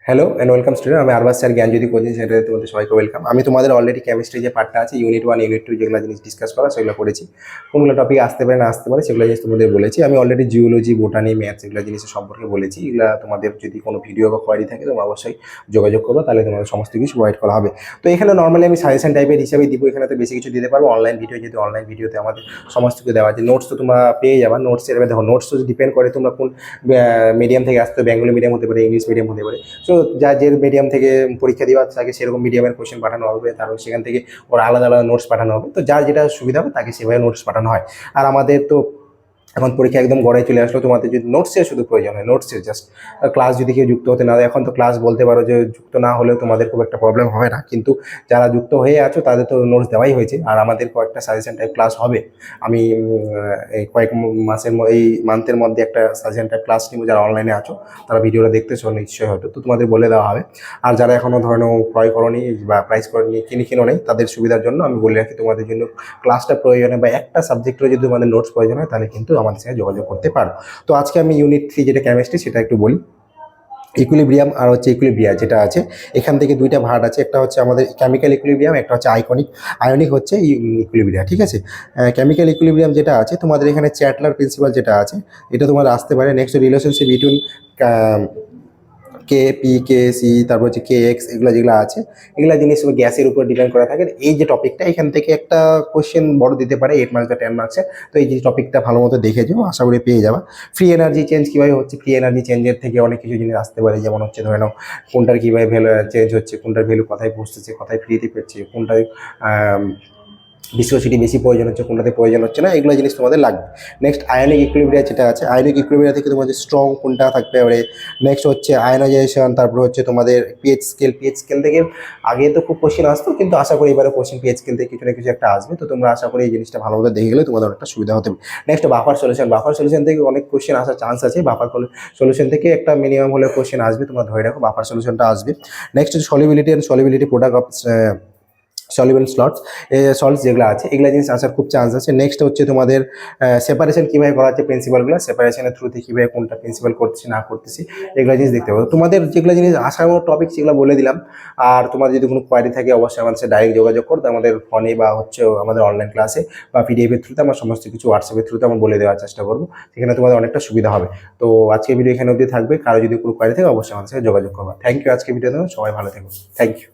Hello and welcome student, আমি Arbaaz sir জ্ঞানজ্যোতি coaching সেন্টারে তোমাদের সবাইকে ওয়েলকাম। আমি তোমাদের অলরেডি কেমিস্ট্রি যে পার্টটা আছে ইউনিট 1 ইউনিট 2 যেগুলো জিনিস ডিসকাস করা সেগুলো করেছি। কোনগুলো টপিক আসতে পারে না আসতে পারে সেগুলো জিনিস তোমাদের বলেছি। আমি অলরেডি জিওলজি, বোটানি, ম্যাথস এগুলো জিনিসের সম্পর্কে বলেছি। এগুলো তোমাদের যদি কোনো ভিডিও বা কোয়ারি থাকে তোমরা অবশ্যই যোগাযোগ করবো, তাহলে তোমাদের সমস্ত কিছু প্রোভাইড করা হবে। তো এখানে নর্মালি আমি সাজেশন টাইপের হিসাবে দিব, এখানে তো বেশি কিছু দিতে পারবো। অনলাইন ভিডিও, যেহেতু অনলাইন ভিডিওতে আমাদের সমস্ত কিছু দেওয়া আছে। নোটস তো তোমরা পেয়ে যাবা। নোটসের এবার দেখো, নোটস তো ডিপেন্ড করে তোমরা কোন মিডিয়াম থেকে আসতে, বেঙ্গলি মিডিয়াম হতে পারে, ইংলিশ মিডিয়াম হতে পারে। সো যা যে মিডিয়াম থেকে পরীক্ষা দেওয়া তাকে সেরকম মিডিয়ামের কোশ্চেন পাঠানো হবে, তারপর সেখান থেকে ওর আলাদা আলাদা নোটস পাঠানো হবে। তো যার যেটা সুবিধা হবে তাকে সেভাবে নোটস পাঠানো হয়। আর আমাদের তো এখন পরীক্ষা একদম গড়াই চলে আসলো, তোমাদের যদি নোটসের শুধু প্রয়োজন হয়, নোটসের জাস্ট ক্লাস যদি কেউ যুক্ত হতে না হয়, এখন তো ক্লাস বলতে পারো যে যুক্ত না হলেও তোমাদের খুব একটা প্রবলেম হবে না, কিন্তু যারা যুক্ত হয়ে আছো তাদের তো নোটস দেওয়াই হয়েছে। আর আমাদের কয়েকটা সাজেশন টাইপ ক্লাস হবে। আমি এই কয়েক মাসের এই মান্থের মধ্যে একটা সাজেশন টাইপ ক্লাস নিব। যারা অনলাইনে আছো তারা ভিডিওটা দেখতেছো নিশ্চয়ই, হয়তো তো তোমাদের বলে দেওয়া হবে। আর যারা এখনও ধরো ক্রয় করনি বা প্রাইস করনি, কিনো নেই, তাদের সুবিধার জন্য আমি বলে রাখি, তোমাদের জন্য ক্লাসটা প্রয়োজনে বা একটা সাবজেক্টের যদি তোমাদের নোটস প্রয়োজন হয় তাহলে কিন্তু আমাদের সাথে যোগাযোগ করতে পারো। তো আজকে আমি ইউনিট 3 যেটা কেমিস্ট্রি সেটা একটু বলি। ইকুইলিব্রিয়াম আর হচ্ছে ইকুইলিব্রিয়া যেটা আছে, এখান থেকে দুইটা ভাগ আছে। একটা হচ্ছে আমাদের কেমিক্যাল ইকুইলিব্রিয়াম, একটা হচ্ছে আয়নিক হচ্ছে ইকুইলিব্রিয়া। ঠিক আছে, কেমিক্যাল ইকুইলিব্রিয়াম যেটা আছে তোমাদের এখানে চ্যাটলার প্রিন্সিপাল যেটা আছে, এটা তোমার আসতে পারে। Next relationship between K P, K C, তারপর হচ্ছে কে এক্স, এগুলো যেগুলো আছে এগুলো জিনিস গ্যাসের উপর ডিপেন্ড করে থাকে। এই যে টপিকটা, এখান থেকে একটা কোশ্চেন বড় দিতে পারে 8 মার্কস বা 10 মার্কসে। তো এই যে টপিকটা ভালো মতো দেখে যাও, আশা করি পেয়ে যাবা। ফ্রি এনার্জি চেঞ্জ কীভাবে হচ্ছে, ফ্রি এনার্জি চেঞ্জের থেকে অনেক কিছু জিনিস আসতে পারে। যেমন হচ্ছে ধরে নাও কোনটার কীভাবে ভ্যালু চেঞ্জ হচ্ছে, কোনটার ভ্যালু কোথায় বসতেছে, কোথায় ফ্রিতে পেচ্ছে, কোনটায় ভিসকোসিটি বেশি প্রয়োজন হচ্ছে, কোনটাতে প্রয়োজন হচ্ছে না, এগুলো জিনিস তোমাদের লাগবে। নেক্সট আয়নিক ইকুইলিব্রিয়া যেটা আছে, আয়নিক ইকুইলিব্রিয়া থেকে তোমাদের স্ট্রং কোনটা থাকতে পারে। নেক্সট হচ্ছে আয়নাইজেশন, তারপর হচ্ছে তোমাদের পিএইচ স্কেল থেকে আগে তো খুব কোশ্চেন আসতো, কিন্তু আশা করি এবারে কোশ্চেন পিএইচ স্কেল থেকে কিছু না কিছু একটা আসবে। তো তোমরা আশা করি এই জিনিসটা ভালো মতো দেখে গেলে তোমাদের অনেকটা সুবিধা হতে পারে। নেক্সট বাফার সলিউশন থেকে অনেক কোশ্চেন আসার চান্স আছে। বাফার সলিউশন থেকে একটা মিনিমাম হলে কোশ্চেন আসবে, তোমরা ধরে রাখো বাফার সলিউশনটা আসবে। নেক্সট হচ্ছে solubility product of soluble salts যেগুলো আছে, এগুলো জিনিস আসার খুব চান্স আছে। নেক্সট হচ্ছে তোমাদের সেপারেশন কীভাবে করা হচ্ছে, প্রিন্সিপালগুলো সেপারেশনের থ্রুতে কীভাবে কোনটা প্রিন্সিপাল করতেছি না করতেছি, এগুলো জিনিস দেখতে পাবো। তোমাদের যেগুলো জিনিস আসার মতো টপিক সেগুলো বলে দিলাম। আর তোমার যদি কোনো কোয়ারি থাকে অবশ্যই আমাদের সাথে ডাইরেক্ট যোগাযোগ করতে, আমাদের ফোনে বা হচ্ছে আমাদের অনলাইন ক্লাসে বা পিডিএফের থ্রুতে আমার সমস্ত কিছু হোয়াটসঅ্যাপের থ্রুতে আমরা বলে দেওয়ার চেষ্টা করবো। সেখানে তোমাদের অনেকটা সুবিধা হবে। তো আজকে ভিডিও এখানে অবধি থাকবে। কারো যদি কোনো কোয়ারি থাকে অবশ্যই আমাদের সাথে যোগাযোগ করবো। Thank you. আজকে ভিডিও দেবো, সবাই ভালো থেকো। Thank you.